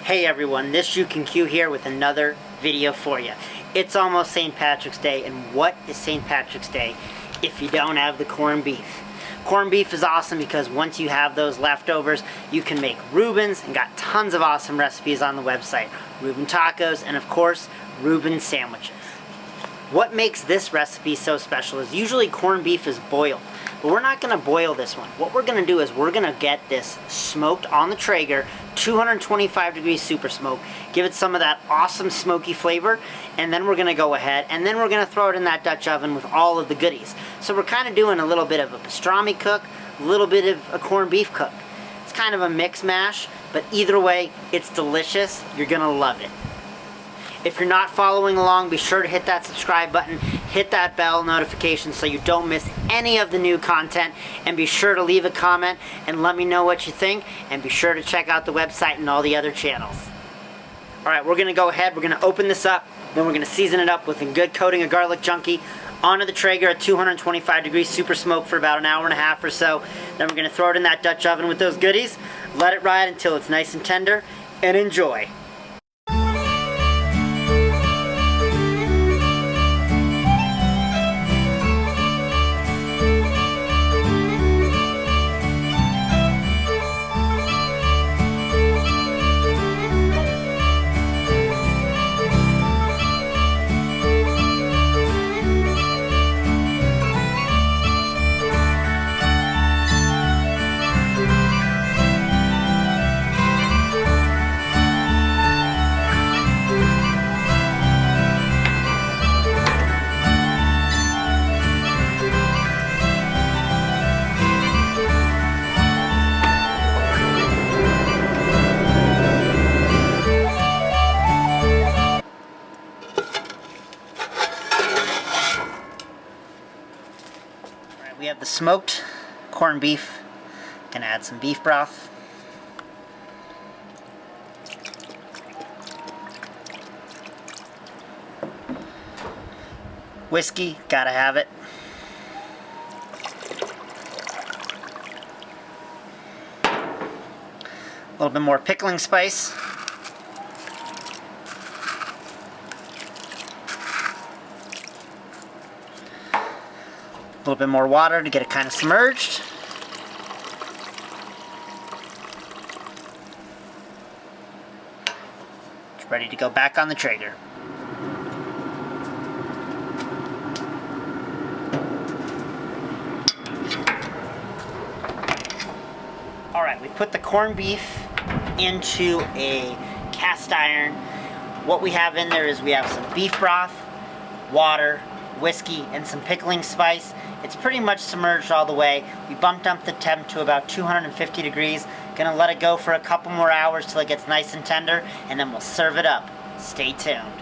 Hey everyone, this You Can Q here with another video for you. It's almost St. Patrick's Day, and what is St. Patrick's Day if you don't have the corned beef? Corned beef is awesome because once you have those leftovers, you can make Reubens, and got tons of awesome recipes on the website. Reuben tacos, and of course, Reuben sandwiches. What makes this recipe so special is usually corned beef is boiled. But we're not going to boil this one. What we're going to do is we're going to get this smoked on the Traeger, 225 degrees super smoke, give it some of that awesome smoky flavor, and then we're going to go ahead and then we're going to throw it in that Dutch oven with all of the goodies. So we're kind of doing a little bit of a pastrami cook, a little bit of a corned beef cook. It's kind of a mix mash, but either way, it's delicious. You're going to love it. If you're not following along, be sure to hit that subscribe button, hit that bell notification so you don't miss any of the new content, and be sure to leave a comment and let me know what you think, and be sure to check out the website and all the other channels. Alright, we're going to go ahead, we're going to open this up, then we're going to season it up with a good coating of garlic junkie onto the Traeger at 225 degrees super smoke for about an hour and a half or so. Then we're going to throw it in that Dutch oven with those goodies, let it ride until it's nice and tender, and enjoy. We have the smoked corned beef. Gonna add some beef broth. Whiskey, gotta have it. A little bit more pickling spice. A little bit more water to get it kind of submerged. It's ready to go back on the Traeger. Alright, we put the corned beef into a cast iron. What we have in there is we have some beef broth, water, whiskey, and some pickling spice. It's pretty much submerged all the way. We bumped up the temp to about 250 degrees. Gonna let it go for a couple more hours till it gets nice and tender, and then we'll serve it up. Stay tuned.